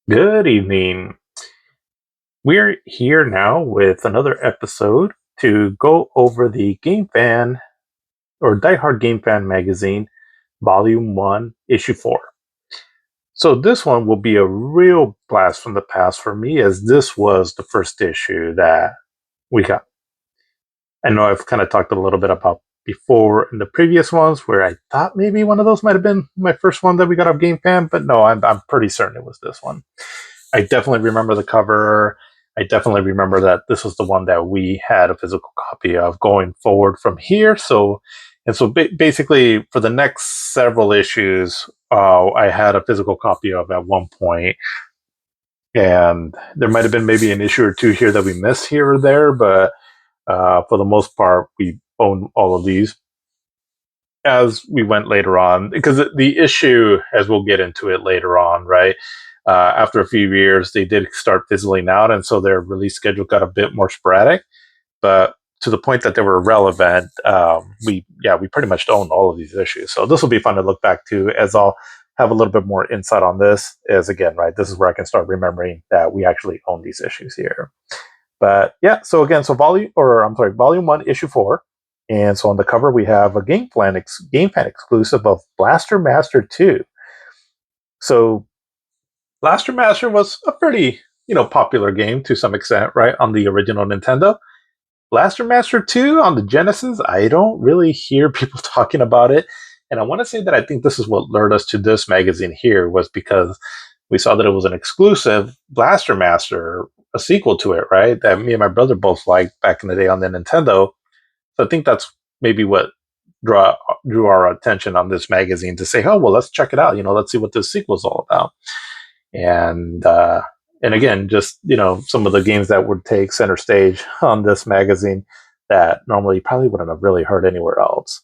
Good evening. We're here now with another episode to go over the Gamefan or Die Hard Gamefan magazine, Volume 1, Issue 4. So, this one will be a real blast from the past for me, as this was the first issue that we got. I know I've kind of talked a little bit about before in the previous ones where I thought maybe one of those might have been my first one that we got off Gamefan, but no, I'm pretty certain it was this one. I definitely remember the cover. I definitely remember that this was the one that we had a physical copy of going forward from here. Basically, for the next several issues, I had a physical copy of at one point, and there might have been maybe an issue or two here that we missed here or there, but for the most part, we own all of these as we went later on, because the issue, as we'll get into it later on, right? After a few years, they did start fizzling out, and so their release schedule got a bit more sporadic. But to the point that they were relevant, we pretty much own all of these issues. So this will be fun to look back to, as I'll have a little bit more insight on this. As again, right, this is where I can start remembering that we actually own these issues here. But yeah, so again, volume 1, issue 4. And so on the cover, we have a Gamefan exclusive of Blaster Master 2. So Blaster Master was a pretty, popular game to some extent, right, on the original Nintendo. Blaster Master 2 on the Genesis, I don't really hear people talking about it. And I want to say that I think this is what lured us to this magazine here, was because we saw that it was an exclusive Blaster Master, a sequel to it, right? That me and my brother both liked back in the day on the Nintendo. So I think that's maybe what draw, drew our attention on this magazine to say, oh, well, let's check it out. Let's see what this sequel is all about. And and again, just some of the games that would take center stage on this magazine that normally you probably wouldn't have really heard anywhere else.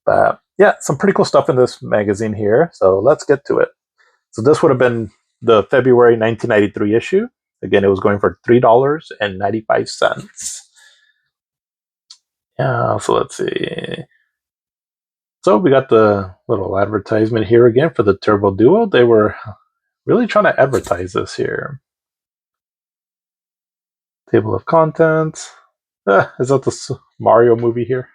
But yeah, some pretty cool stuff in this magazine here. So let's get to it. So this would have been the February 1993 issue. Again, it was going for $3.95. Yeah, so let's see. So we got the little advertisement here again for the Turbo Duo. They were really trying to advertise this here. Table of contents. Is that the Mario movie here?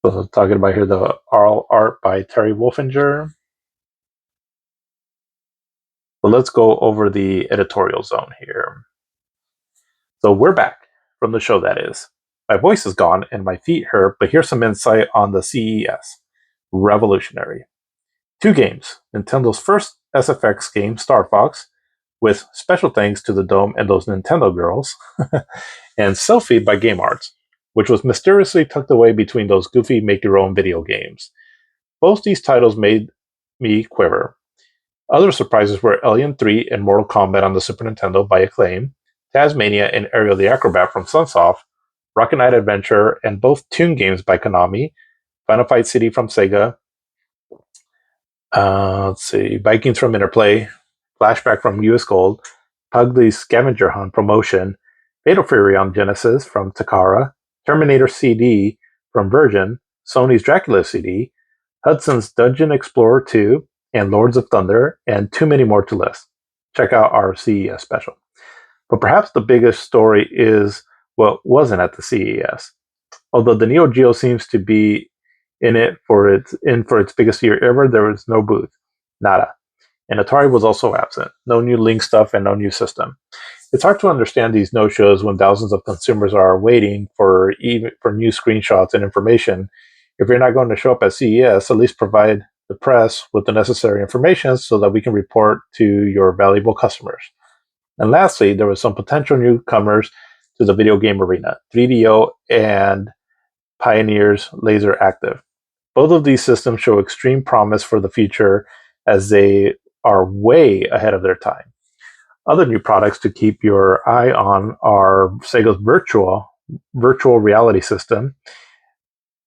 So talking about here the art by Terry Wolfinger. So let's go over the editorial zone here. So we're back from the show, that is. My voice is gone and my feet hurt, but here's some insight on the CES. Revolutionary. 2 games. Nintendo's first SFX game, Star Fox, with special thanks to the Dome and those Nintendo girls, and Selfie by Game Arts, which was mysteriously tucked away between those goofy make-your-own video games. Both these titles made me quiver. Other surprises were Alien 3 and Mortal Kombat on the Super Nintendo by Acclaim, Tasmania and Aerial the Acrobat from Sunsoft, Rocket Knight Adventure and both Toon games by Konami, Final Fight City from Sega, let's see, Vikings from Interplay, Flashback from US Gold, Pugly's Scavenger Hunt promotion, Fatal Fury on Genesis from Takara, Terminator CD from Virgin, Sony's Dracula CD, Hudson's Dungeon Explorer 2, and Lords of Thunder, and too many more to list. Check out our CES special. But perhaps the biggest story is what wasn't at the CES. Although the Neo Geo seems to be in for its biggest year ever, there was no booth. Nada. And Atari was also absent. No new Link stuff and no new system. It's hard to understand these no-shows when thousands of consumers are waiting for new screenshots and information. If you're not going to show up at CES, at least provide the press with the necessary information so that we can report to your valuable customers. And lastly, there were some potential newcomers to the video game arena, 3DO and Pioneer's Laser Active. Both of these systems show extreme promise for the future as they are way ahead of their time. Other new products to keep your eye on are Sega's virtual reality system,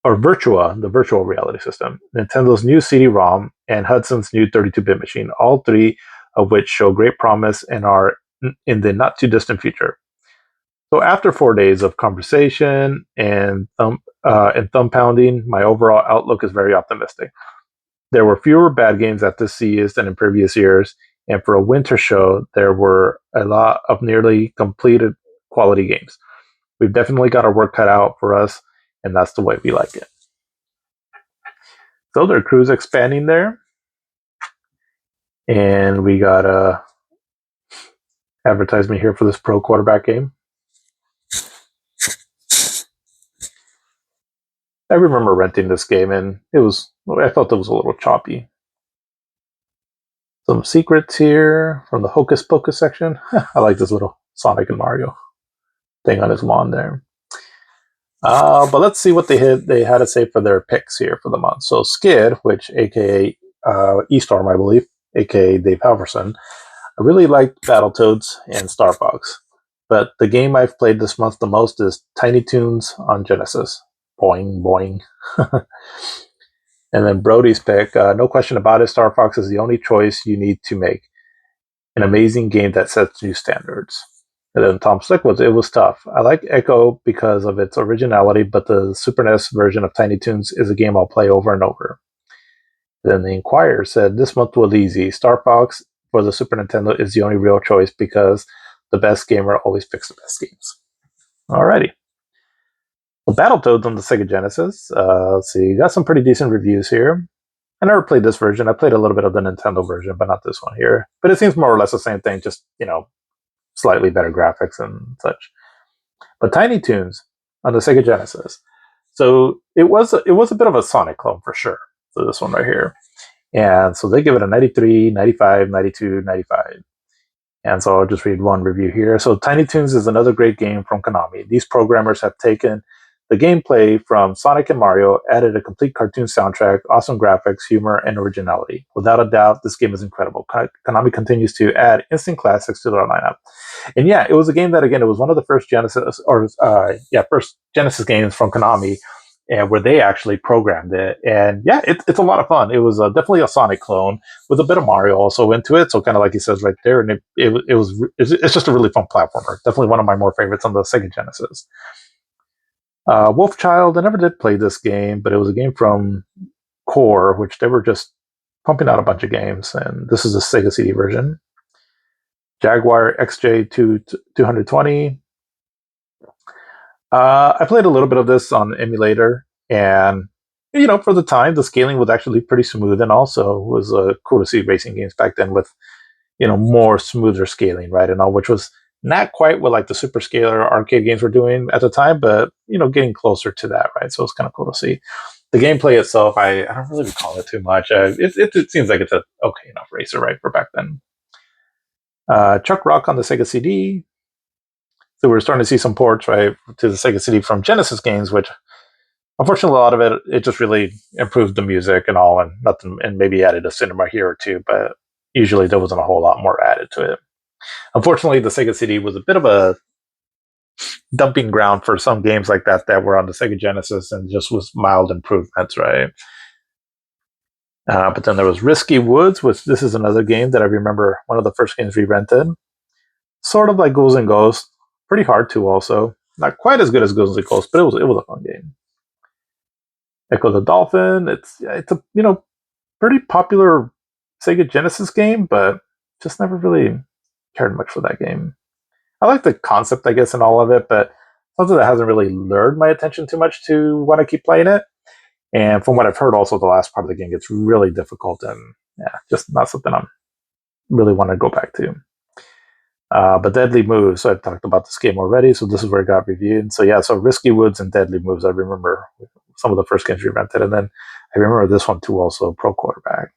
or Virtua, the virtual reality system, Nintendo's new CD-ROM, and Hudson's new 32-bit machine, all 3 of which show great promise and are in the not-too-distant future. So after 4 days of conversation and thumb pounding, my overall outlook is very optimistic. there were fewer bad games at this CES than in previous years, and for a winter show, there were a lot of nearly completed quality games. We've definitely got our work cut out for us, and that's the way we like it. So their crew's expanding there, and we got a advertisement here for this pro quarterback game. I remember renting this game, and I felt it was a little choppy. Some secrets here from the Hocus Pocus section. I like this little Sonic and Mario thing on his lawn there. But let's see what they had to say for their picks here for the month. So Skid, which aka E-Storm, I believe, aka Dave Halverson. I really liked Battletoads and Star Fox. But the game I've played this month the most is Tiny Toons on Genesis. Boing, boing. And then Brody's pick, no question about it, Star Fox is the only choice you need to make. An amazing game that sets new standards. And then Tom Slick it was tough. I like Echo because of its originality, but the Super NES version of Tiny Toons is a game I'll play over and over. Then the Inquirer said, this month was easy. Star Fox for the Super Nintendo is the only real choice because the best gamer always picks the best games. Alrighty. Well, Battletoads on the Sega Genesis. Let's see, got some pretty decent reviews here. I never played this version. I played a little bit of the Nintendo version, but not this one here. But it seems more or less the same thing, just, slightly better graphics and such. But Tiny Toons on the Sega Genesis. So it was a bit of a Sonic clone for sure. So this one right here. And so they give it a 93, 95, 92, 95. And so I'll just read one review here. So Tiny Toons is another great game from Konami. These programmers have taken the gameplay from Sonic and Mario, added a complete cartoon soundtrack, awesome graphics, humor, and originality. Without a doubt, this game is incredible. Konami continues to add instant classics to their lineup. And yeah, it was a game that, again, it was one of the first first Genesis games from Konami, and where they actually programmed it. And yeah, it's a lot of fun. It was definitely a Sonic clone with a bit of Mario also into it. So kind of like he says right there, and it's just a really fun platformer. Definitely one of my more favorites on the Sega Genesis. Wolfchild, I never did play this game, but it was a game from Core, which they were just pumping out a bunch of games, and this is the Sega CD version. Jaguar XJ220. I played a little bit of this on the emulator, and for the time, the scaling was actually pretty smooth, and also was cool to see racing games back then with more smoother scaling, right, and all, which was not quite what like the super scaler arcade games were doing at the time, but getting closer to that, right? So it's kind of cool to see. The gameplay itself, I don't really recall it too much. It seems like it's a okay enough racer, right, for back then. Chuck Rock on the Sega CD. So we're starting to see some ports, right, to the Sega CD from Genesis games, which unfortunately a lot of it just really improved the music and all, and nothing, and maybe added a cinema here or two, but usually there wasn't a whole lot more added to it. Unfortunately, the Sega CD was a bit of a dumping ground for some games like that were on the Sega Genesis and just was mild improvements, right? But then there was Risky Woods, which this is another game that I remember one of the first games we rented. Sort of like Ghouls and Ghosts. Pretty hard too also. Not quite as good as Ghouls and Ghosts, but it was a fun game. Echo the Dolphin. It's a pretty popular Sega Genesis game, but just never really cared much for that game. I like the concept, I guess, and all of it, but something that hasn't really lured my attention too much to want to keep playing it. And from what I've heard, also the last part of the game gets really difficult, and just not something I'm really want to go back to. But Deadly Moves, so I've talked about this game already, so this is where it got reviewed. So Risky Woods and Deadly Moves, I remember some of the first games we rented, and then I remember this one too, also Pro Quarterback.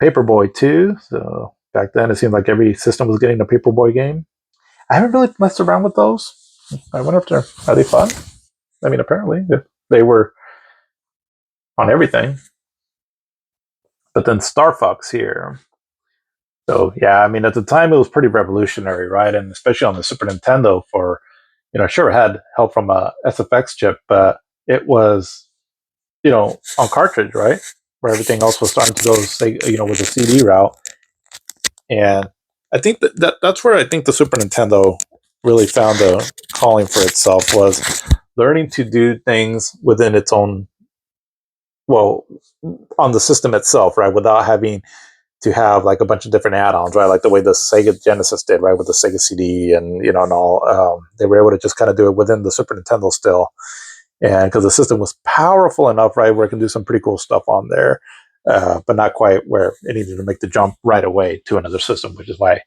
Paperboy 2, so back then it seemed like every system was getting a Paperboy game. I haven't really messed around with those. I wonder if are they fun? I mean, apparently they were on everything. But then Star Fox here. So yeah, I mean, at the time it was pretty revolutionary, right? And especially on the Super Nintendo, for sure it had help from a SFX chip, but it was on cartridge, right? Where everything else was starting to go, with the CD route. And I think that's where I think the Super Nintendo really found a calling for itself, was learning to do things within its own, well, on the system itself, right? Without having to have like a bunch of different add-ons, right? Like the way the Sega Genesis did, right, with the Sega CD and and all. They were able to just kind of do it within the Super Nintendo still, and because the system was powerful enough, right, where it can do some pretty cool stuff on there, but not quite where it needed to make the jump right away to another system, which is why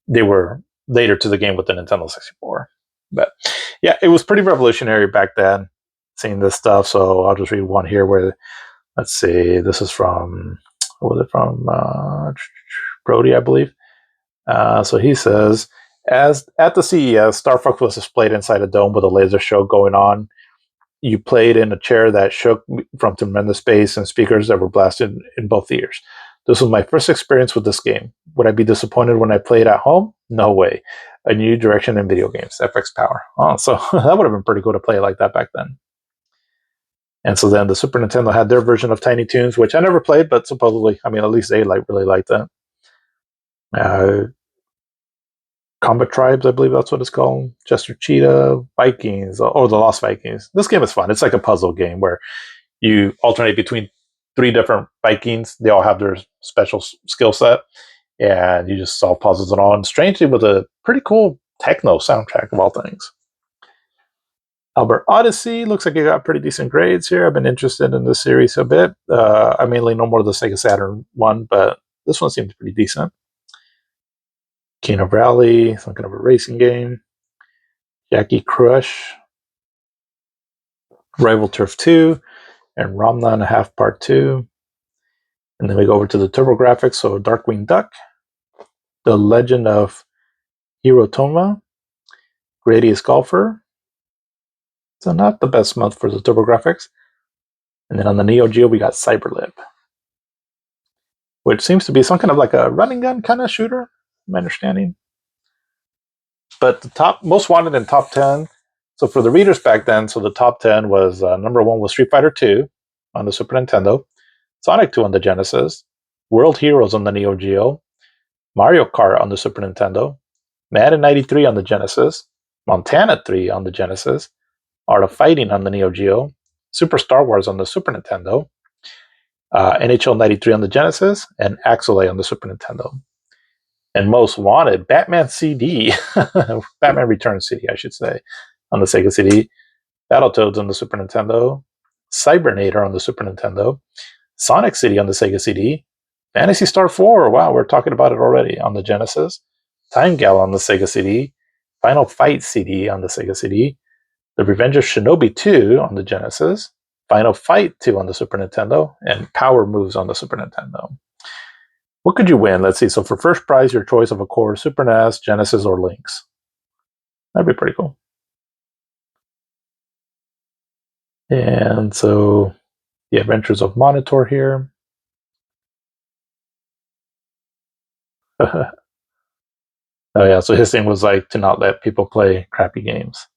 they were later to the game with the Nintendo 64. But yeah, it was pretty revolutionary back then, seeing this stuff. So I'll just read one here where, let's see, this is from, what was it from? Brody, I believe. So he says, as at the CES, Star Fox was displayed inside a dome with a laser show going on. You played in a chair that shook from tremendous bass and speakers that were blasted in both ears. This was my first experience with this game. Would I be disappointed when I played at home? No way. A new direction in video games, FX Power. Oh, so that would have been pretty cool to play like that back then. And so then the Super Nintendo had their version of Tiny Toons, which I never played, but supposedly, I mean, at least they really liked that. Combat Tribes, I believe that's what it's called. Chester Cheetah, Vikings, or the Lost Vikings. This game is fun. It's like a puzzle game where you alternate between three different Vikings. They all have their special skill set, and you just solve puzzles and all. And strangely, with a pretty cool techno soundtrack of all things. Albert Odyssey looks like it got pretty decent grades here. I've been interested in this series a bit. I mainly know more of the Sega Saturn one, but this one seems pretty decent. King of Rally, some kind of a racing game. Jackie Crush, Rival Turf 2, and Ramna and a Half Part 2. And then we go over to the TurboGrafx, so Darkwing Duck, The Legend of Hirotoma, Gradius Golfer. So not the best month for the TurboGrafx. And then on the Neo Geo, we got Cyberlib, which seems to be some kind of like a running gun kind of shooter, my understanding. But the top most wanted in top 10. So for the readers back then, so the top 10 was number 1 was Street Fighter 2 on the Super Nintendo, Sonic 2 on the Genesis, World Heroes on the Neo Geo, Mario Kart on the Super Nintendo, Madden 93 on the Genesis, Montana 3 on the Genesis, Art of Fighting on the Neo Geo, Super Star Wars on the Super Nintendo, NHL 93 on the Genesis, and Axelay on the Super Nintendo. And most wanted, Batman CD, Batman Returns CD, I should say, on the Sega CD, Battletoads on the Super Nintendo, Cybernator on the Super Nintendo, Sonic City on the Sega CD, Phantasy Star 4, wow, we're talking about it already, on the Genesis, Time Gal on the Sega CD, Final Fight CD on the Sega CD, The Revenge of Shinobi 2 on the Genesis, Final Fight 2 on the Super Nintendo, and Power Moves on the Super Nintendo. What could you win? Let's see. So for first prize, your choice of a core Super NES, Genesis, or Lynx. That'd be pretty cool. And so the Adventures of Monitor here. Oh yeah, so his thing was like to not let people play crappy games.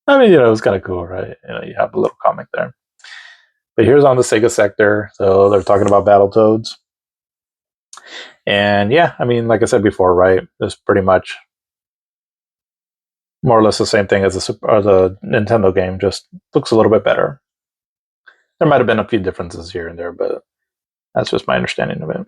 I mean, it was kind of cool, right? You have a little comic there. But here's on the Sega sector. So they're talking about Battletoads. And yeah, I mean, like I said before, right? It's pretty much more or less the same thing as the Nintendo game, just looks a little bit better. There might have been a few differences here and there, but that's just my understanding of it.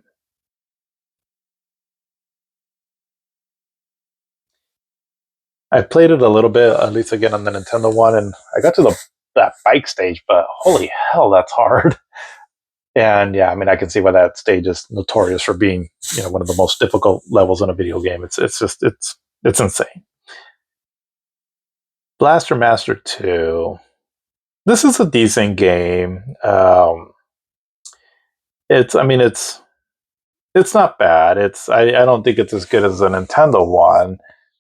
I played it a little bit, at least again on the Nintendo one, and I got to that bike stage, but holy hell, that's hard. And yeah, I mean, I can see why that stage is notorious for being, one of the most difficult levels in a video game. It's insane. Blaster Master 2. This is a decent game. It's not bad. I don't think it's as good as the Nintendo one,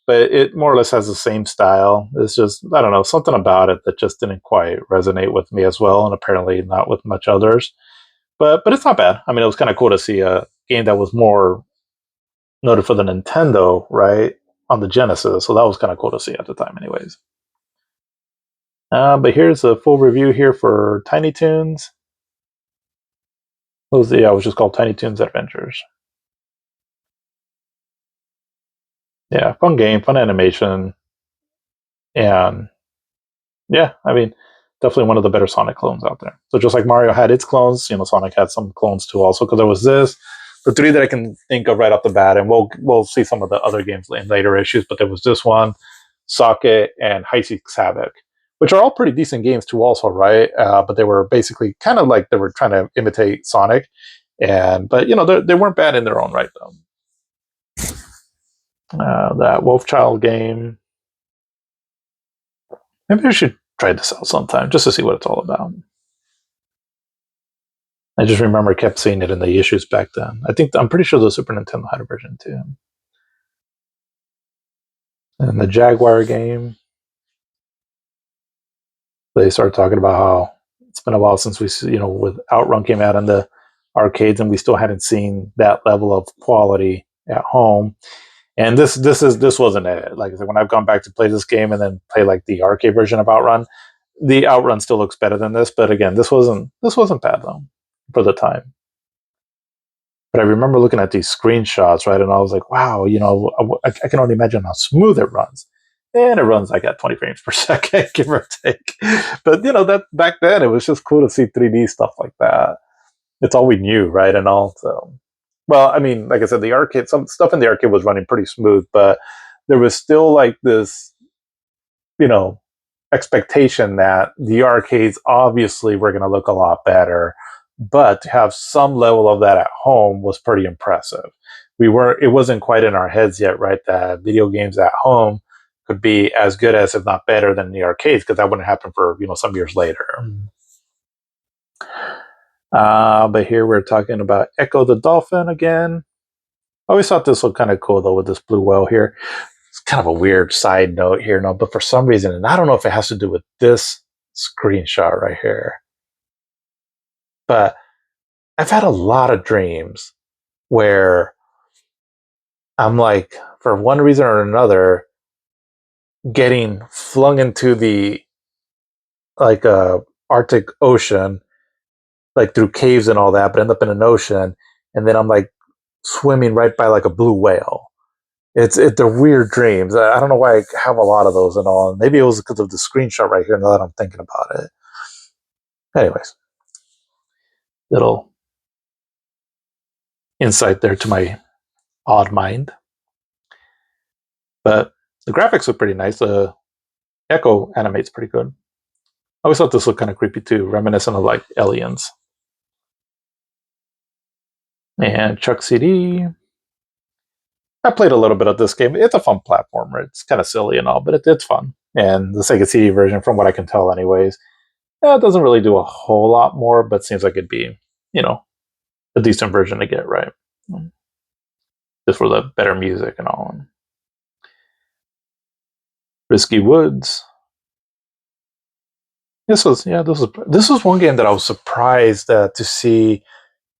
but it more or less has the same style. It's just, I don't know, something about it that just didn't quite resonate with me as well, and apparently not with much others. But it's not bad. I mean, it was kind of cool to see a game that was more noted for the Nintendo, right, on the Genesis. So that was kind of cool to see at the time, anyways. But here's a full review here for Tiny Toons. It was just called Tiny Toons Adventures. Yeah, fun game, fun animation, and yeah, I mean, definitely one of the better Sonic clones out there. So just like Mario had its clones, Sonic had some clones too, also because there was this, the three that I can think of right off the bat, and we'll see some of the other games in later issues. But there was this one, Socket, and Heisei's Havoc, which are all pretty decent games too, also, right? But they were basically kind of like they were trying to imitate Sonic, but they weren't bad in their own right though. That Wolfchild game, maybe I should try this out sometime just to see what it's all about. I just remember I kept seeing it in the issues back then. I'm pretty sure the Super Nintendo had a version too. And the Jaguar game, they started talking about how it's been a while since with Outrun came out in the arcades, and we still hadn't seen that level of quality at home. And this wasn't it. Like I said, when I've gone back to play this game and then play like the arcade version of Outrun, the Outrun still looks better than this. But again, this wasn't bad though for the time. But I remember looking at these screenshots, right, and I was like, wow, I can only imagine how smooth it runs. And it runs like at 20 frames per second, give or take. But that back then it was just cool to see 3D stuff like that. It's all we knew, right? And all. So, well, I mean, like I said, the arcade, some stuff in the arcade was running pretty smooth, but there was still like this, you know, expectation that the arcades obviously were going to look a lot better, but to have some level of that at home was pretty impressive. It wasn't quite in our heads yet, right? That video games at home could be as good as, if not better than the arcades, because that wouldn't happen for, some years later. But here we're talking about Echo the Dolphin again. I always thought this looked kind of cool though with this blue whale here. It's kind of a weird side note here, no, but for some reason, and I don't know if it has to do with this screenshot right here, but I've had a lot of dreams where I'm like, for one reason or another, getting flung into the Arctic Ocean, like through caves and all that, but end up in an ocean, and then I'm like swimming right by like a blue whale. They're weird dreams. I don't know why I have a lot of those and all. Maybe it was because of the screenshot right here. Now that I'm thinking about it. Anyways, little insight there to my odd mind. But the graphics look pretty nice. The Echo animates pretty good. I always thought this looked kind of creepy too, reminiscent of like Aliens. And Chuck CD. I played a little bit of this game. It's a fun platformer. It's kind of silly and all, but it's fun. And the Sega CD version, from what I can tell, anyways, it doesn't really do a whole lot more, but seems like it'd be, a decent version to get, right? Just for the better music and all. Risky Woods. This was one game that I was surprised to see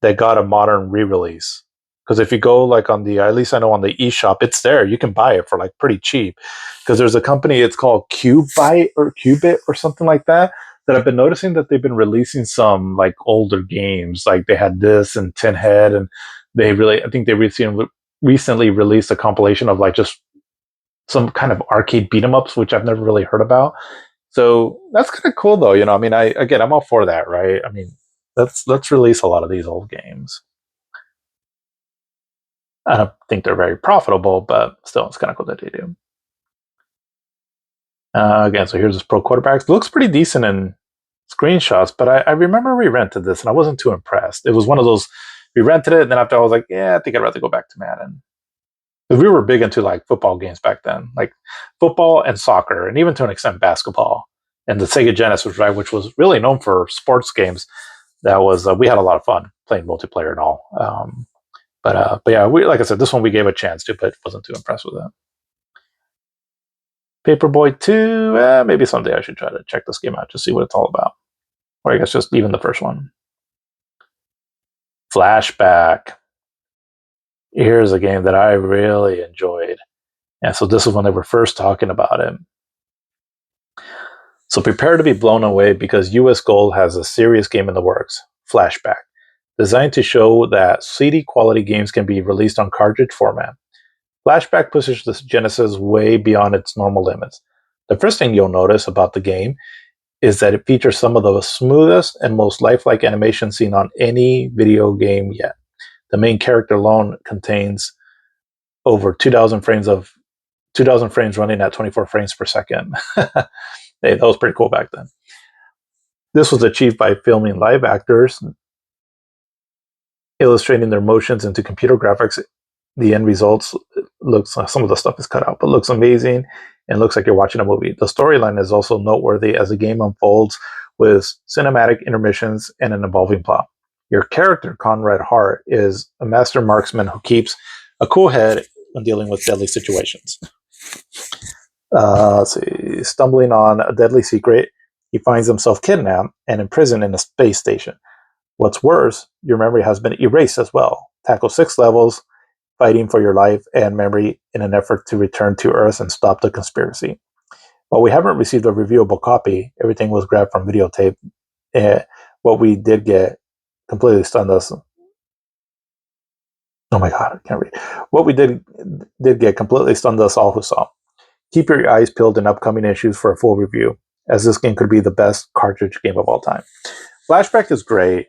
that got a modern re-release. Because if you go like on the, at least I know on the eShop, it's there. You can buy it for like pretty cheap. Because there's a company, it's called Qubit or something like that. That I've been noticing that they've been releasing some like older games. Like they had this and Tin Head, and I think they recently released a compilation of like just some kind of arcade beat 'em ups, which I've never really heard about. So that's kind of cool, though. I'm all for that, right? I mean, let's release a lot of these old games. I don't think they're very profitable, but still, it's kind of cool that they do. Again, so here's this Pro Quarterbacks. It looks pretty decent in screenshots, but I remember we rented this and I wasn't too impressed. It was one of those, we rented it, and then after I was like, yeah, I think I'd rather go back to Madden. Because we were big into like football games back then, like football and soccer, and even to an extent basketball. And the Sega Genesis, right, which was really known for sports games. That was we had a lot of fun playing multiplayer and all. But yeah, like I said, this one we gave a chance to, but wasn't too impressed with that. Paperboy 2, maybe someday I should try to check this game out to see what it's all about. Or I guess just even the first one. Flashback. Here's a game that I really enjoyed. And so this is when they were first talking about it. So prepare to be blown away because US Gold has a serious game in the works, Flashback, designed to show that CD quality games can be released on cartridge format. Flashback pushes the Genesis way beyond its normal limits. The first thing you'll notice about the game is that it features some of the smoothest and most lifelike animation seen on any video game yet. The main character alone contains over 2,000 frames running at 24 frames per second. Hey, that was pretty cool back then. This was achieved by filming live actors, illustrating their motions into computer graphics. The end results looks, some of the stuff is cut out, but looks amazing and looks like you're watching a movie. The storyline is also noteworthy as the game unfolds with cinematic intermissions and an evolving plot. Your character, Conrad Hart, is a master marksman who keeps a cool head when dealing with deadly situations. Let's see. Stumbling on a deadly secret, he finds himself kidnapped and imprisoned in a space station. What's worse, your memory has been erased as well. Tackle 6 levels, fighting for your life and memory in an effort to return to Earth and stop the conspiracy. While we haven't received a reviewable copy, everything was grabbed from videotape. What we did get completely stunned us. Oh my god, I can't read. What we did get completely stunned us all who saw. Keep your eyes peeled in upcoming issues for a full review, as this game could be the best cartridge game of all time. Flashback is great.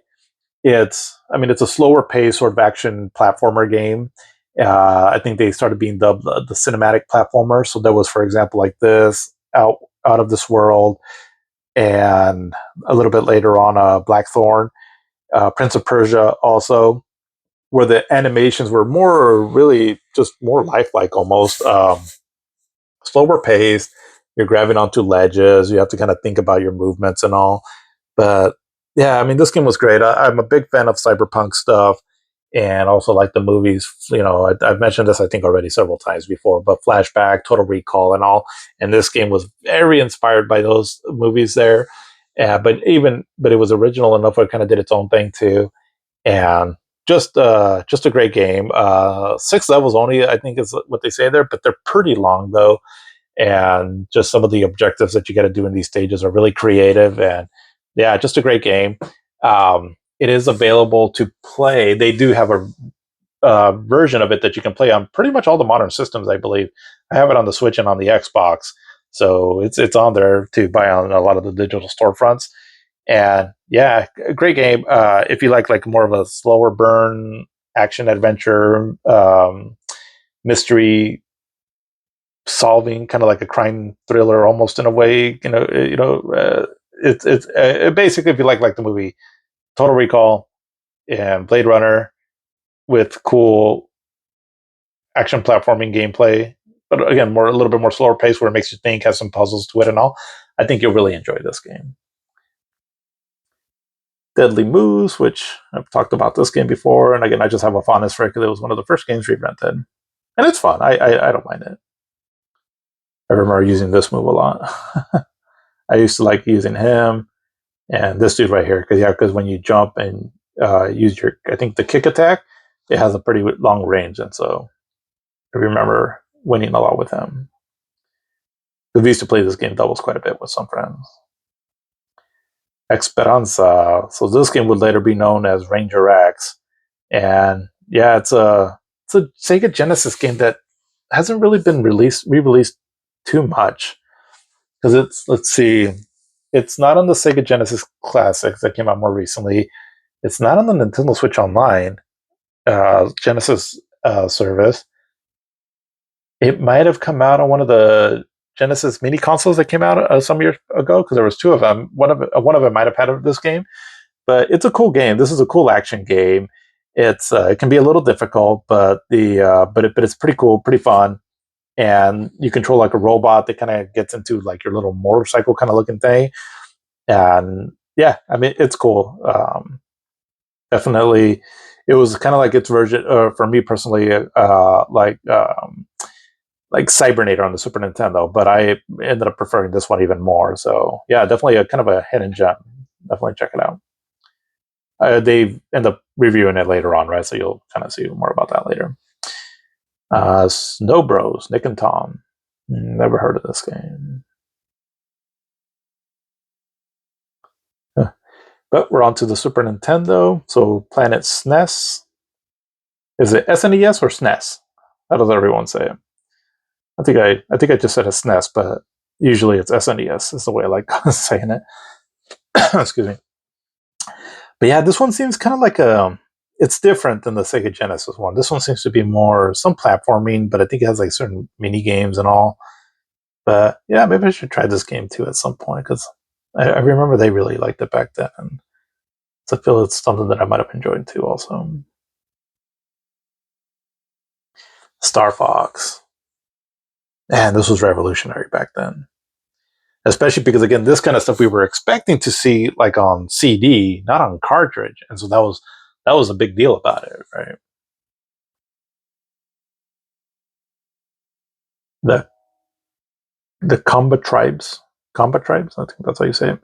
It's a slower pace sort of action platformer game. I think they started being dubbed the cinematic platformer. So there was, for example, like this, out of this world, and a little bit later on, Blackthorn, Prince of Persia, also, where the animations were more really just more lifelike almost. Slower pace. You're grabbing onto ledges. You have to kind of think about your movements and all. But yeah, this game was great. I'm a big fan of cyberpunk stuff, and also like the movies. I've mentioned this I think already several times before, but Flashback, Total Recall, and all. And this game was very inspired by those movies there. But it was original enough where it kind of did its own thing too, and just a great game. 6 levels only, I think, is what they say there, but they're pretty long though, and just some of the objectives that you got to do in these stages are really creative, and yeah, just a great game. It is available to play. They do have a version of it that you can play on pretty much all the modern systems, I believe. I have it on the Switch and on the Xbox, so it's on there to buy on a lot of the digital storefronts. And yeah, great game. If you like more of a slower burn action adventure, mystery solving, kind of like a crime thriller, almost in a way. It's basically, if you like the movie Total Recall and Blade Runner with cool action platforming gameplay, but again, a little bit more slower pace where it makes you think, has some puzzles to it and all. I think you'll really enjoy this game. Deadly Moose, which I've talked about this game before, and again, I just have a fondness for it because it was one of the first games we rented, and it's fun. I don't mind it. I remember using this move a lot. I used to like using him and this dude right here because when you jump and use I think the kick attack, it has a pretty long range, and so I remember winning a lot with him. We used to play this game doubles quite a bit with some friends. Esperanza. So this game would later be known as Ranger X, and yeah, it's a Sega Genesis game that hasn't really been re-released too much, because let's see, it's not on the Sega Genesis Classics that came out more recently. It's not on the Nintendo Switch Online Genesis service. It might have come out on one of the Genesis mini consoles that came out some years ago, because there was two of them. One of them might have had this game, but it's a cool game. This is a cool action game. It can be a little difficult, but it's pretty cool, pretty fun. And you control like a robot that kind of gets into like your little motorcycle kind of looking thing. And yeah, it's cool. Definitely, it was kind of like its version for me personally, like Cybernator on the Super Nintendo, but I ended up preferring this one even more. So yeah, definitely a kind of a hidden gem. Definitely check it out. They end up reviewing it later on, right? So you'll kind of see more about that later. Snow Bros, Nick and Tom. Never heard of this game. But we're on to the Super Nintendo. So Planet SNES. Is it SNES or SNES? How does everyone say it? I think I just said SNES, but usually it's SNES is the way I like saying it. Excuse me. But yeah, this one seems kind of like a. It's different than the Sega Genesis one. This one seems to be more some platforming, but I think it has like certain mini games and all. But yeah, maybe I should try this game too at some point because I remember they really liked it back then, and so I feel it's something that I might have enjoyed too. Also, Star Fox, and this was revolutionary back then, especially because again, this kind of stuff we were expecting to see like on CD, not on cartridge, and so that was a big deal about it, right? The the Combat Tribes, I think that's how you say it.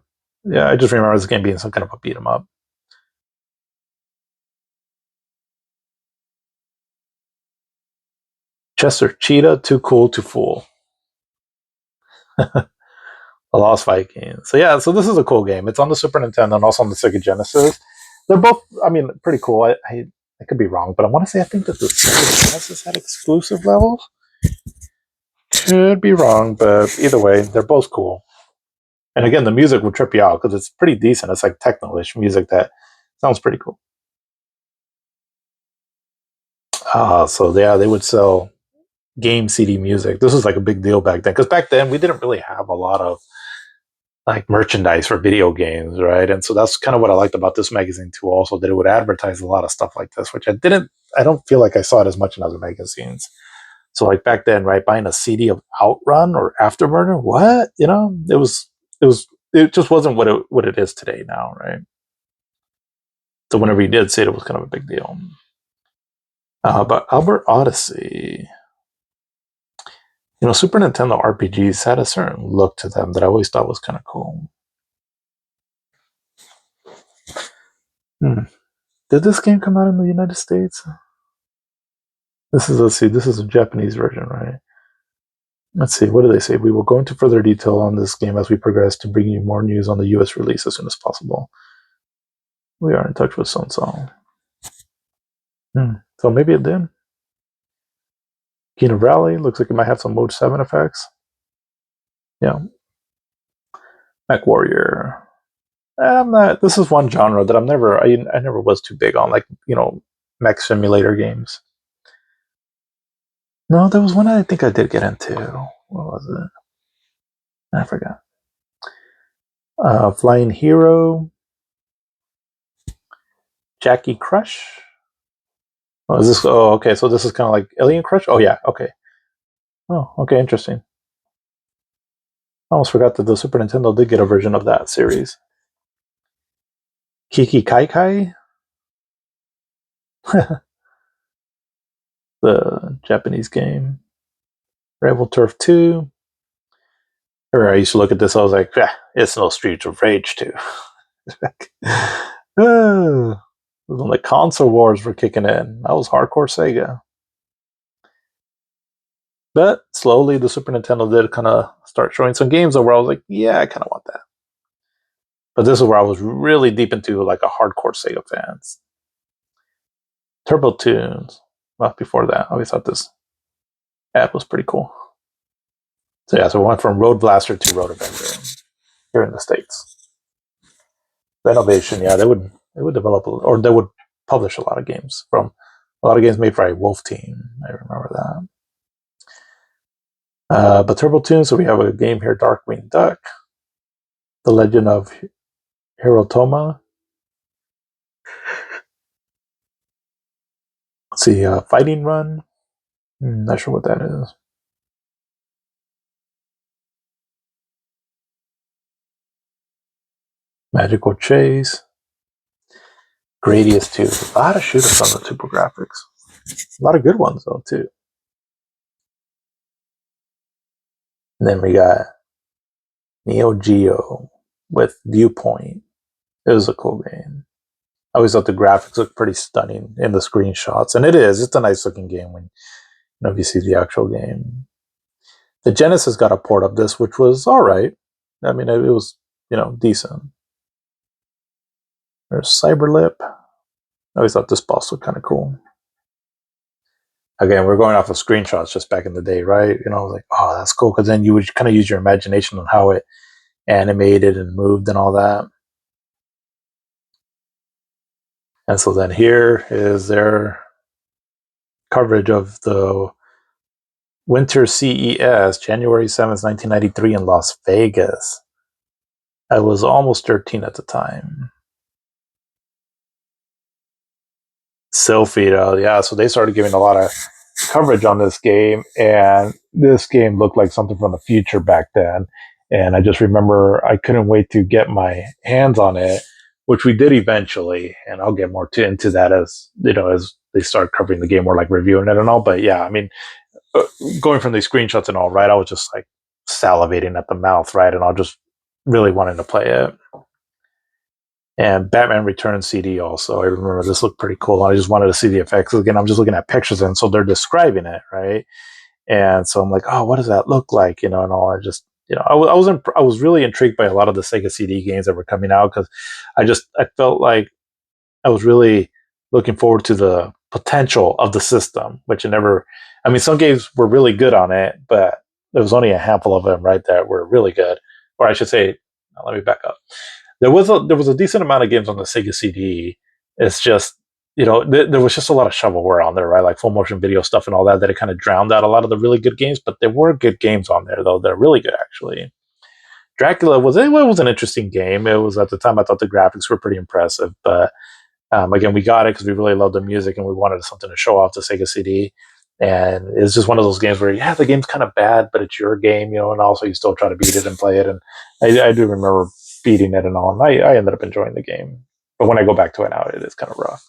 Yeah, I just remember this game being some kind of a beat 'em up. Chester Cheetah, too cool to fool. A Lost Viking. So yeah, so this is a cool game. It's on the Super Nintendo and also on the Sega Genesis. They're both, I mean, pretty cool. I could be wrong, but I want to say I think that the Sega Genesis had exclusive levels. Could be wrong, but either way, they're both cool. And again, the music will trip you out because it's pretty decent. It's like techno-ish music that sounds pretty cool. So yeah, they would sell game CD music. This was like a big deal back then because back then we didn't really have a lot of like merchandise for video games, right? And so that's kind of what I liked about this magazine too. Also, that it would advertise a lot of stuff like this, which I don't feel like I saw it as much in other magazines. So like back then, right, buying a CD of Outrun or Afterburner, what it just wasn't what it is today now, right? So whenever you did see it, it was kind of a big deal. But Albert Odyssey, Super Nintendo RPGs had a certain look to them that I always thought was kind of cool. Hmm. Did this game come out in the United States? This is a Japanese version, right? Let's see, what do they say? We will go into further detail on this game as we progress to bring you more news on the US release as soon as possible. We are in touch with Song. So maybe it did. Kino Valley looks like it might have some Mode 7 effects. Yeah. Mech Warrior. I'm not. This is one genre that I never was too big on, like mech simulator games. No, there was one I think I did get into. What was it? I forgot. Flying Hero, Jackie Crush. Oh, is this? Oh, okay. So this is kind of like Alien Crush. Oh yeah. Okay. Oh, okay. Interesting. I almost forgot that the Super Nintendo did get a version of that series. Kiki Kai Kai, the Japanese game. Rebel Turf 2. I used to look at this, I was like, it's no Streets of Rage 2. When the console wars were kicking in, that was hardcore Sega. But slowly, the Super Nintendo did kind of start showing some games where I was like, yeah, I kind of want that. But this is where I was really deep into like a hardcore Sega fans. Turbo Tunes. Well, before that, I always thought this ad was pretty cool. So yeah, so we went from Road Blaster to Road Avenger here in the States. Renovation, yeah, they would develop or they would publish a lot of games from a lot of games made by Wolf Team. I remember that. But Turbo Tunes, so we have a game here, Darkwing Duck, The Legend of Hirotoma. Let's see, Fighting Run. Not sure what that is. Magical Chase. Gradius 2. A lot of shooters on the TurboGrafx. A lot of good ones, though, too. And then we got Neo Geo with Viewpoint. It was a cool game. I always thought the graphics looked pretty stunning in the screenshots, and it is. It's a nice looking game when if you see the actual game. The Genesis got a port of this, which was all right. I mean, it was decent. There's Cyberlip. I always thought this boss looked kind of cool. Again, we're going off of screenshots just back in the day, right? Like, oh, that's cool, because then you would kind of use your imagination on how it animated and moved and all that. And so then here is their coverage of the Winter CES, January 7th, 1993, in Las Vegas. I was almost 13 at the time. Sylphie, yeah, so they started giving a lot of coverage on this game, and this game looked like something from the future back then. And I just remember I couldn't wait to get my hands on it, which we did eventually. And I'll get more into that as as they start covering the game, more like reviewing it and all. But yeah, I mean, going from these screenshots and all, right? I was just like salivating at the mouth, right? And I just really wanting to play it. And Batman Returns CD also. I remember this looked pretty cool. I just wanted to see the effects. Again, I'm just looking at pictures, and so they're describing it, right? And so I'm like, oh, what does that look like? And all. I just, I was really intrigued by a lot of the Sega CD games that were coming out, because I felt like I was really looking forward to the potential of the system, which it never. I mean, some games were really good on it, but there was only a handful of them, right, that were really good. Or I should say, let me back up. There was a decent amount of games on the Sega CD. It's just there was just a lot of shovelware on there, right? Like full motion video stuff and all that. That it kind of drowned out a lot of the really good games. But there were good games on there, though. They're really good, actually. Dracula was an interesting game. It was, at the time, I thought the graphics were pretty impressive. But again, we got it because we really loved the music and we wanted something to show off the Sega CD. And it's just one of those games where, yeah, the game's kind of bad, but it's your game, and also you still try to beat it and play it. And I do remember beating it and all, and I ended up enjoying the game. But when I go back to it now, it is kind of rough.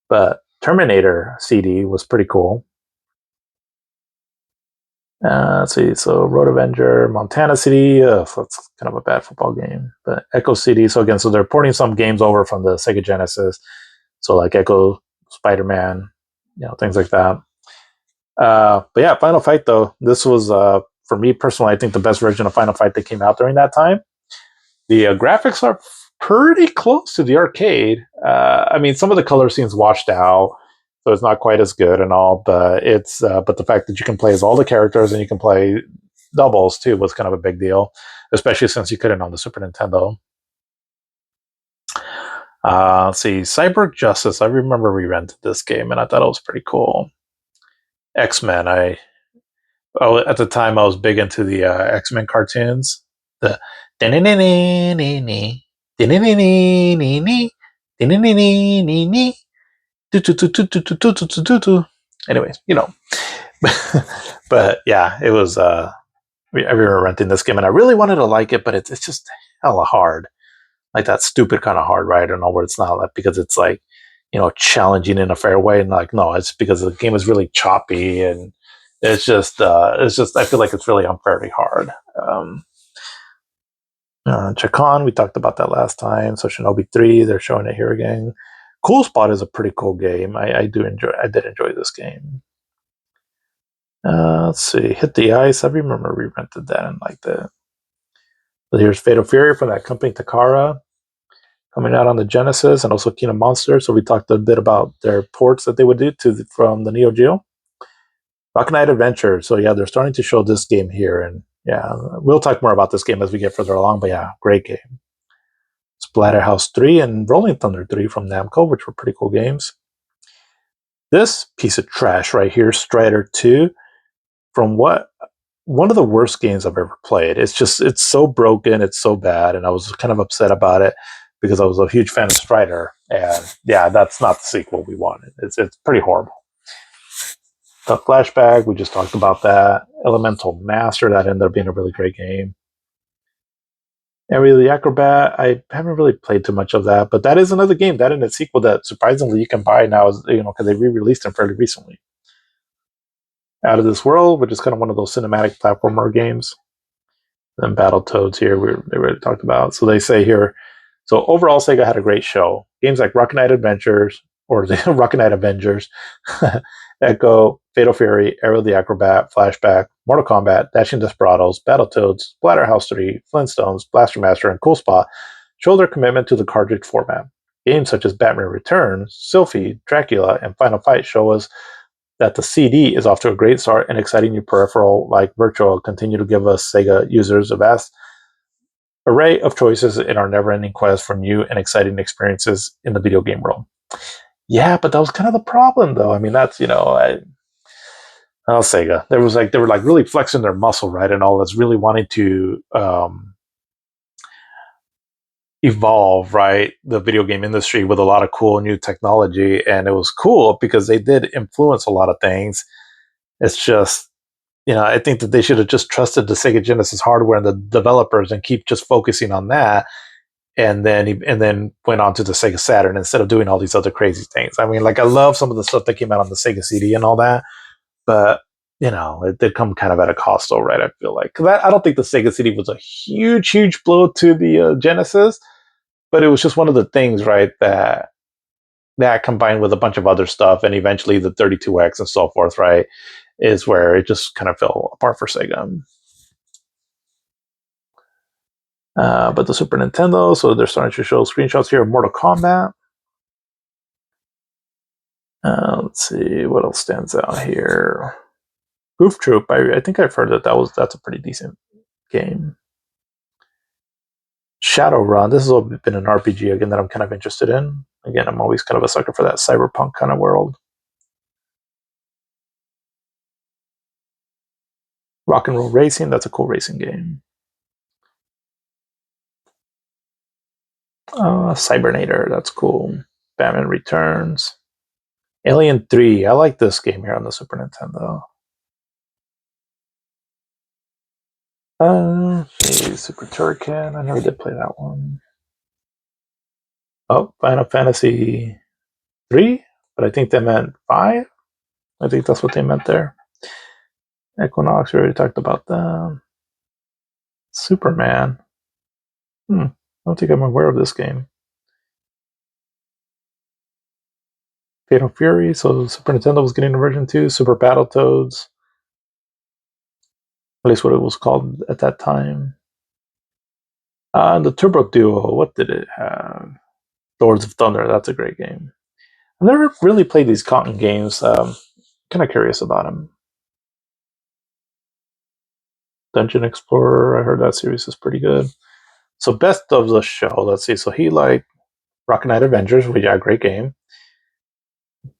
But Terminator CD was pretty cool. Let's see. So Road Avenger, Montana City. So that's kind of a bad football game. But Echo City. So again, so they're porting some games over from the Sega Genesis. So like Echo, Spider-Man, things like that. But yeah, Final Fight, though, this was, for me personally, I think the best version of Final Fight that came out during that time. The graphics are pretty close to the arcade. I mean, some of the color scenes washed out, so it's not quite as good and all. But but the fact that you can play as all the characters and you can play doubles too was kind of a big deal, especially since you couldn't on the Super Nintendo. Let's see, Cyber Justice. I remember we rented this game and I thought it was pretty cool. X-Men. At the time I was big into the X-Men cartoons. The anyways, but yeah, it was. I remember renting this game, and I really wanted to like it, but it's just hella hard, like that stupid kind of hard, right? I don't know where it's not like, because it's like challenging in a fair way, and like no, it's because the game is really choppy, and it's just I feel like it's really unfairly hard. Chacon, we talked about that last time. So Shinobi 3, they're showing it here again. Cool Spot is a pretty cool game. I did enjoy this game. Let's see. Hit the Ice. I remember we rented that and liked it. So here's Fatal Fury from that company, Takara, coming out on the Genesis, and also Kingdom Monster. So we talked a bit about their ports that they would do from the Neo Geo. Rock Knight Adventure. So yeah, they're starting to show this game here, and yeah, we'll talk more about this game as we get further along. But yeah, great game. Splatterhouse 3 and Rolling Thunder 3 from Namco, which were pretty cool games. This piece of trash right here, Strider 2, from one of the worst games I've ever played. It's so broken, it's so bad, and I was kind of upset about it because I was a huge fan of Strider, and yeah, that's not the sequel we wanted. It's pretty horrible. The Flashback, we just talked about that. Elemental Master, that ended up being a really great game. Aerial the Acrobat, I haven't really played too much of that, but that is another game, that and its sequel, that surprisingly you can buy now, because they re-released them fairly recently. Out of This World, which is kind of one of those cinematic platformer games. Then Battletoads here, they already talked about. So they say here, so overall, Sega had a great show. Games like Rocket Knight Adventures, or the Rocket Knight Avengers, Echo, Fatal Fury, Aerial the Acrobat, Flashback, Mortal Kombat, Dashing Desperados, Battletoads, Splatterhouse 3, Flintstones, Blaster Master, and Cool Spot show their commitment to the cartridge format. Games such as Batman Returns, Sylphie, Dracula, and Final Fight show us that the CD is off to a great start and exciting new peripheral like Virtual continue to give us Sega users a vast array of choices in our never-ending quest for new and exciting experiences in the video game world. Yeah, but that was kind of the problem, though. I mean, that's Sega. There was like they were like really flexing their muscle, right, and all that's really wanting to evolve, right, the video game industry with a lot of cool new technology, and it was cool because they did influence a lot of things. It's just I think that they should have just trusted the Sega Genesis hardware and the developers and keep just focusing on that, and then went on to the Sega Saturn instead of doing all these other crazy things. I mean, like I love some of the stuff that came out on the Sega CD and all that, but it did come kind of at a cost, though, right? I feel like because I don't think the Sega CD was a huge, huge blow to the Genesis, but it was just one of the things, right? That combined with a bunch of other stuff, and eventually the 32X and so forth, right, is where it just kind of fell apart for Sega. But the Super Nintendo, so they're starting to show screenshots here of Mortal Kombat. Let's see what else stands out here. Goof Troop. I think I've heard that's a pretty decent game. Shadowrun. This has been an RPG again that I'm kind of interested in. Again, I'm always kind of a sucker for that cyberpunk kind of world. Rock and Roll Racing. That's a cool racing game. Cybernator. That's cool. Batman Returns. Alien 3. I like this game here on the Super Nintendo. Super Turrican. I never did play that one. Oh, Final Fantasy 3, but I think they meant 5. I think that's what they meant there. Equinox, we already talked about that. Superman. I don't think I'm aware of this game. Fatal Fury, so Super Nintendo was getting a version 2. Super Battletoads. At least what it was called at that time. The Turbo Duo, what did it have? Lords of Thunder, that's a great game. I've never really played these Cotton games. Kind of curious about them. Dungeon Explorer, I heard that series is pretty good. So best of the show, let's see. So he liked Rocket Knight Avengers, which a great game.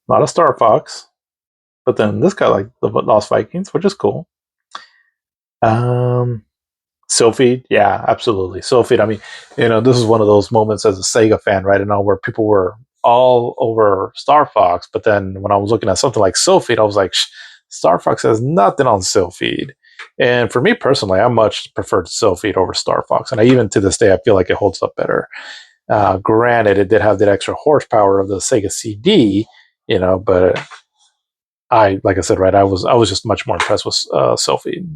Not a Star Fox, but then this guy liked the Lost Vikings, which is cool. Sylphid, yeah, absolutely. Sylphid, I mean, this is one of those moments as a Sega fan, right? Where people were all over Star Fox, but then when I was looking at something like Sylphid, I was like, Star Fox has nothing on Sylphid. And for me personally, I much preferred Sylphid over Star Fox, and even to this day, I feel like it holds up better. Granted, it did have that extra horsepower of the Sega CD, but like I said, right, I was just much more impressed with Sylphid.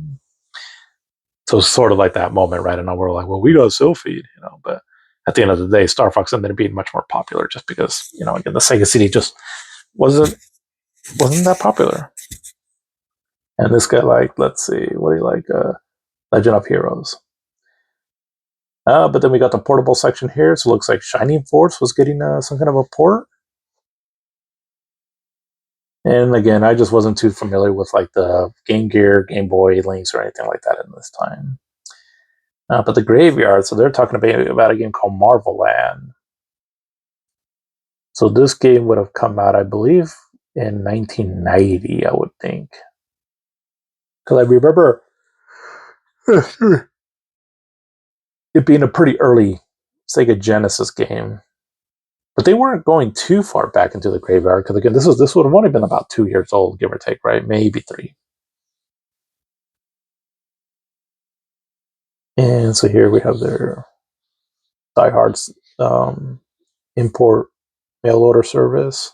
So it's sort of like that moment, right? And now we're like, well, we got Sylphid, but at the end of the day, Star Fox ended up being much more popular just because, again, the Sega CD just wasn't that popular. And this guy, like, let's see, what do you like? Legend of Heroes. But then we got the portable section here. So it looks like Shining Force was getting some kind of a port. And again, I just wasn't too familiar with like the Game Gear, Game Boy links or anything like that in this time. But the Graveyard, so they're talking about a game called Marvel Land. So this game would have come out, I believe, in 1990, I would think. Because I remember it being a pretty early Sega Genesis game. But they weren't going too far back into the Graveyard, because again, this would have only been about 2 years old, give or take, right? Maybe 3. And so here we have their Die Hard's import mail order service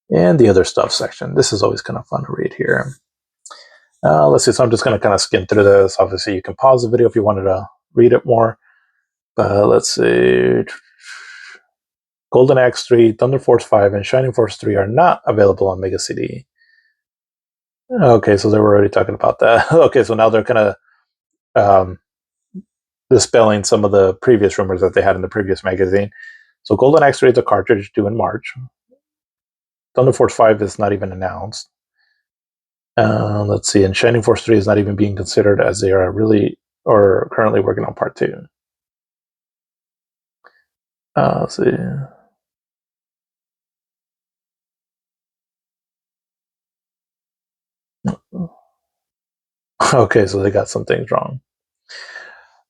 and the other stuff section. This is always kind of fun to read here. Let's see. So I'm just going to kind of skim through this. Obviously, you can pause the video if you wanted to read it more. But let's see. Golden Axe 3, Thunder Force 5, and Shining Force 3 are not available on Mega CD. Okay, so they were already talking about that. Okay, so now they're kind of dispelling some of the previous rumors that they had in the previous magazine. So Golden Axe 3 is a cartridge due in March. Thunder Force 5 is not even announced. Let's see, and Shining Force 3 is not even being considered as they are really or currently working on part 2. Let's see. Okay, so they got some things wrong.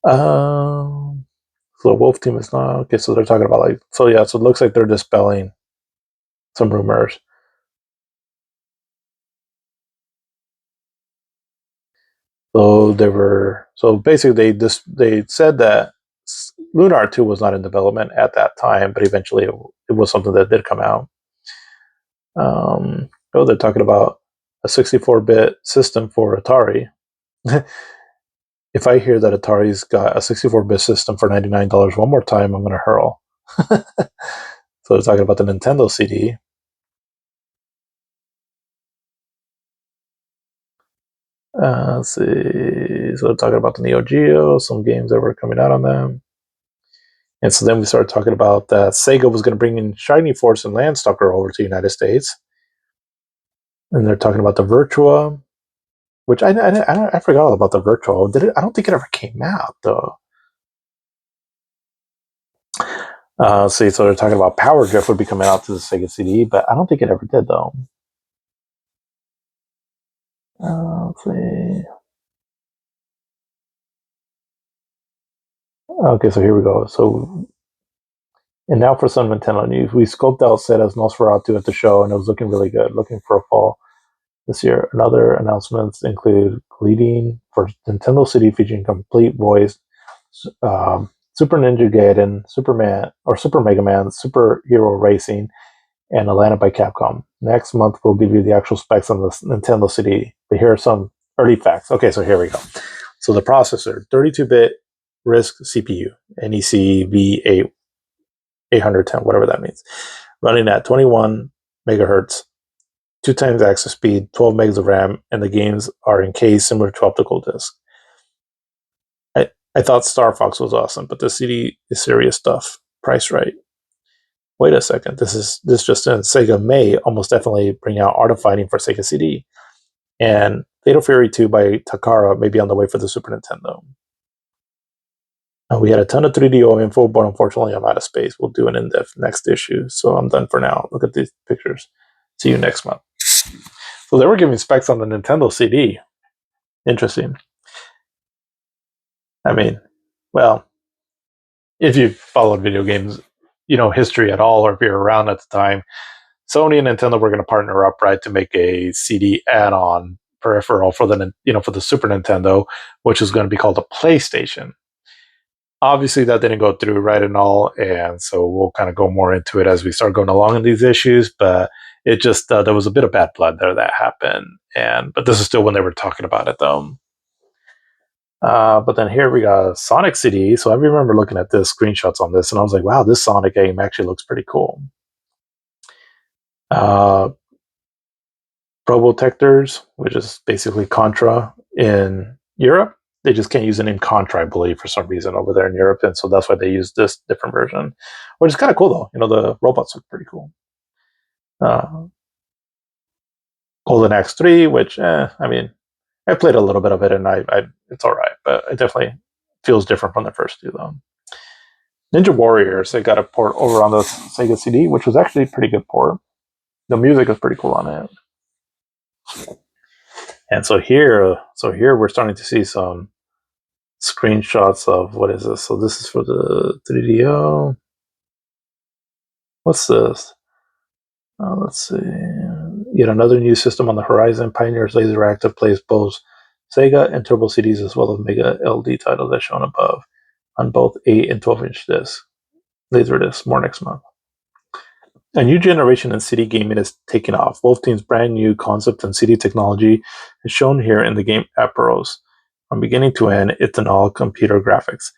So Wolf Team is not okay. So they're talking about like so yeah. So it looks like they're dispelling some rumors. So basically they said that Lunar 2 was not in development at that time, but eventually it was something that did come out. They're talking about a 64-bit system for Atari. If I hear that Atari's got a 64-bit system for $99 one more time, I'm going to hurl. So they're talking about the Nintendo CD. Let's see. So they're talking about the Neo Geo, some games that were coming out on them. And so then we started talking about that Sega was going to bring in Shining Force and Landstalker over to the United States. And they're talking about the Virtua, which I forgot all about the Virtua. Did it? I don't think it ever came out though. So they're talking about Power Drift would be coming out to the Sega CD, but I don't think it ever did though. Let's see. Okay, so here we go. So, and now for some Nintendo news. We scoped out Sega's Nosferatu at the show, and it was looking really good. Looking for a fall this year. Another announcements include Gleeding for Nintendo City featuring complete voice, Super Ninja Gaiden, Superman or Super Mega Man, Superhero Racing, and Atlanta by Capcom. Next month we'll give you the actual specs on the Nintendo City. But here are some early facts. Okay, so here we go. So the processor, 32-bit RISC CPU, NEC V8 810, whatever that means, running at 21 megahertz, 2 times access speed, 12 megs of RAM, and the games are encased similar to optical disc. I thought Star Fox was awesome, but the CD is serious stuff. Price right. Wait a second, this just in. Sega may almost definitely bring out Art of Fighting for Sega CD, and Fatal Fury 2 by Takara may be on the way for the Super Nintendo. We had a ton of 3DO info, but unfortunately I'm out of space. We'll do an in-depth next issue, so I'm done for now. Look at these pictures. See you next month. So they were giving specs on the Nintendo CD. Interesting. I mean, well, if you followed video games, history at all, or if you're around at the time, Sony and Nintendo were going to partner up, right, to make a CD add-on peripheral for the Super Nintendo, which is going to be called a PlayStation. Obviously, that didn't go through, right, and all, and so we'll kind of go more into it as we start going along in these issues. But it just there was a bit of bad blood there that happened, but this is still when they were talking about it, though. But then here we got Sonic CD. So I remember looking at the screenshots on this, and I was like, "Wow, this Sonic game actually looks pretty cool." Probotectors, which is basically Contra in Europe. They just can't use the name Contra, I believe, for some reason over there in Europe, and so that's why they use this different version, which is kind of cool though. The robots look pretty cool. Uh, Golden Axe 3, which I mean, I played a little bit of it, and it's all right, but it definitely feels different from the first two though. Ninja Warriors, they got a port over on the Sega CD, which was actually a pretty good port. The music is pretty cool on it. And so here we're starting to see some screenshots of what is this? So this is for the 3DO. What's this? Let's see. Yet another new system on the horizon. Pioneer's Laser Active plays both Sega and Turbo CDs as well as Mega LD titles as shown above on both 8 and 12-inch discs. Laser discs, more next month. A new generation in CD gaming is taking off. Wolf Team's brand new concept and CD technology is shown here in the game Aperos. From beginning to end, it's an all-computer graphics.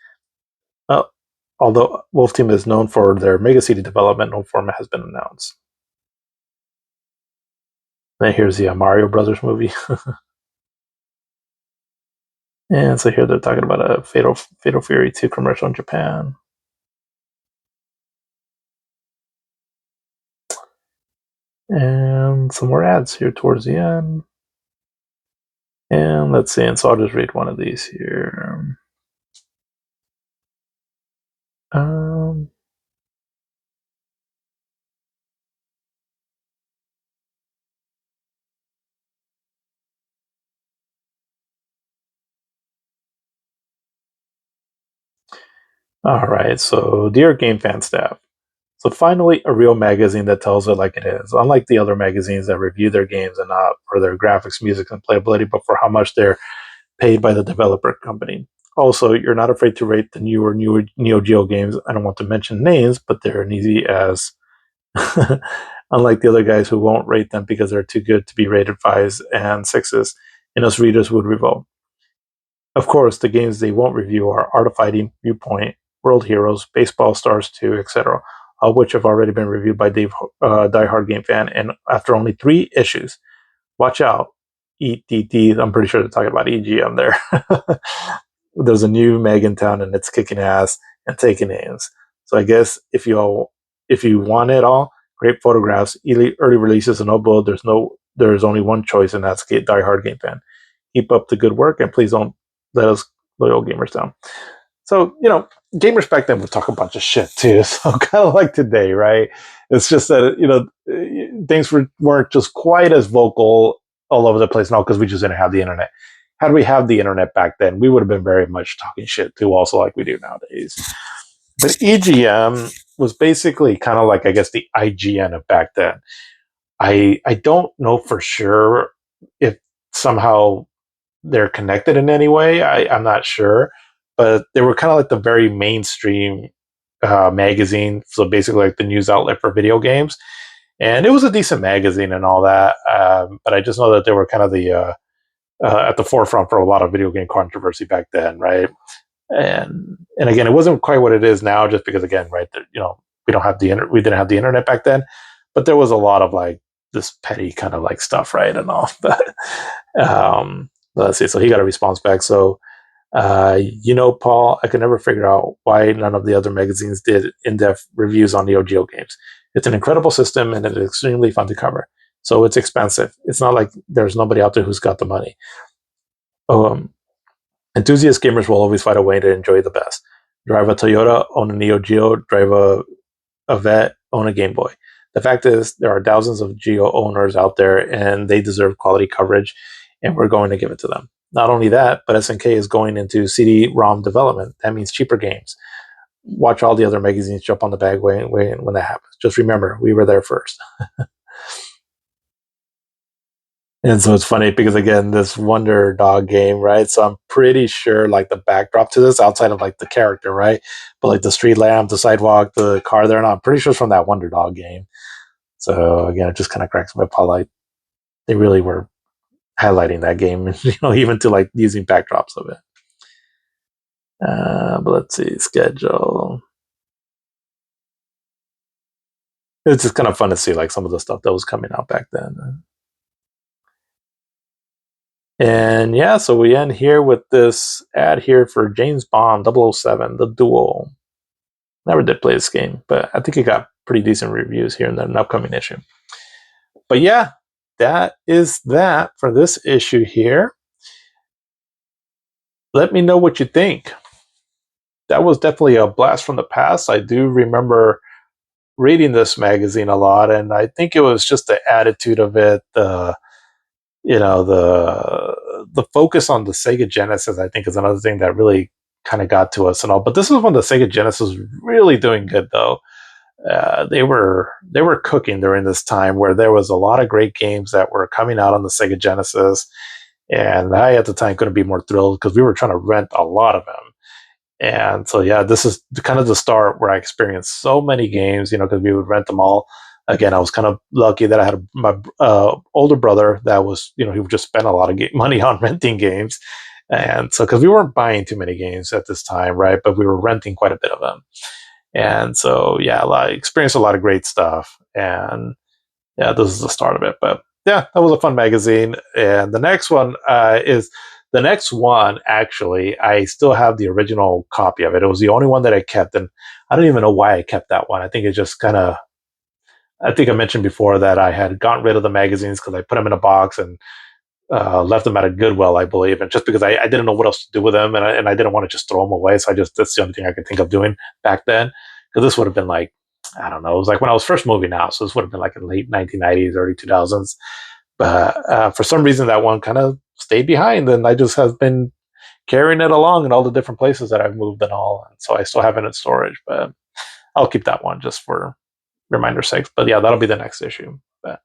Although Wolf Team is known for their Mega CD development, no format has been announced. And here's the Mario Brothers movie. And so here they're talking about a Fatal Fury 2 commercial in Japan. And some more ads here towards the end. And let's see, and so I'll just read one of these here. Um, all right, so dear Gamefan staff, so finally a real magazine that tells it like it is. Unlike the other magazines that review their games and not for their graphics, music, and playability, but for how much they're paid by the developer company. Also, you're not afraid to rate the newer Neo Geo games. I don't want to mention names, but they're an easy as. Unlike the other guys who won't rate them because they're too good to be rated fives and sixes, and us readers would revolt. Of course, the games they won't review are Art of Fighting, Viewpoint, World Heroes, Baseball Stars 2, etc., all which have already been reviewed by Diehard Game Fan, and after only 3 issues. Watch out, ETT. I'm pretty sure they're talking about EGM there. There's a new Meg in town, and it's kicking ass and taking names. So I guess if you want it all, great photographs, early releases, and no build. There's only one choice, and that's Die Hard Game Fan. Keep up the good work, and please don't let us loyal gamers down. So, gamers back then would talk a bunch of shit too. So, kind of like today, right? It's just that, things weren't just quite as vocal all over the place now because we just didn't have the internet. Had we had the internet back then, we would have been very much talking shit too, also like we do nowadays. But EGM was basically kind of like, I guess, the IGN of back then. I don't know for sure if somehow they're connected in any way. I'm not sure, but they were kind of like the very mainstream magazine. So basically, like the news outlet for video games, and it was a decent magazine and all that. But I just know that they were kind of the at the forefront for a lot of video game controversy back then, right? And again, it wasn't quite what it is now, just because again, right? We don't have we didn't have the internet back then, but there was a lot of like this petty kind of like stuff, right, and all. Let's see. So he got a response back. So, Paul, I could never figure out why none of the other magazines did in-depth reviews on Neo Geo games. It's an incredible system and it's extremely fun to cover. So it's expensive. It's not like there's nobody out there who's got the money. Um, Enthusiast gamers will always find a way to enjoy the best. Drive a Toyota, own a Neo Geo, drive a Vet, own a Game Boy. The fact is, there are thousands of Geo owners out there, and they deserve quality coverage, and we're going to give it to them. Not only that, but SNK is going into CD-ROM development. That means cheaper games. Watch all the other magazines jump on the bag when that happens. Just remember, we were there first. And so it's funny because again, this Wonder Dog game, right? So I'm pretty sure like the backdrop to this, outside of like the character, right? But like the street lamp, the sidewalk, the car there, and I'm pretty sure it's from that Wonder Dog game. So again, it just kind of cracks me up how like they really were highlighting that game, even to like using backdrops of it. But let's see, schedule. It's just kind of fun to see like some of the stuff that was coming out back then. And yeah, so we end here with this ad here for James Bond 007, The Duel. Never did play this game, but I think it got pretty decent reviews here in an upcoming issue. But yeah, that is that for this issue here. Let me know what you think. That was definitely a blast from the past. I do remember reading this magazine a lot, and I think it was just the attitude of it, the focus on the Sega Genesis. I think is another thing that really kind of got to us and all. But this is when the Sega Genesis was really doing good, though. They were cooking during this time where there was a lot of great games that were coming out on the Sega Genesis, and I at the time couldn't be more thrilled because we were trying to rent a lot of them. And so, yeah, this is kind of the start where I experienced so many games, because we would rent them all. Again, I was kind of lucky that I had my older brother that was, he would just spend a lot of money on renting games. And so, because we weren't buying too many games at this time, right? But we were renting quite a bit of them. And so, yeah, experienced a lot of great stuff. And yeah, this is the start of it. But yeah, that was a fun magazine. And the next one, actually, I still have the original copy of it. It was the only one that I kept. And I don't even know why I kept that one. I think it just kind of, I think I mentioned before that I had gotten rid of the magazines because I put them in a box and left them at a Goodwill, I believe, and just because I didn't know what else to do with them, and I didn't want to just throw them away, so that's the only thing I could think of doing back then. Because this would have been like, I don't know, it was like when I was first moving out, so this would have been like in late 1990s, early 2000s. But for some reason, that one kind of stayed behind, and I just have been carrying it along in all the different places that I've moved and all, and so I still have it in storage, but I'll keep that one just for reminder sake. But yeah, that'll be the next issue. But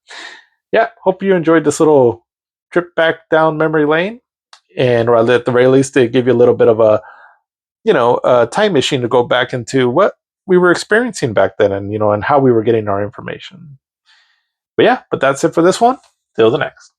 yeah, hope you enjoyed this little trip back down memory lane, and or at the very least, to give you a little bit of a time machine to go back into what we were experiencing back then, and and how we were getting our information. But yeah, but that's it for this one. Till the next.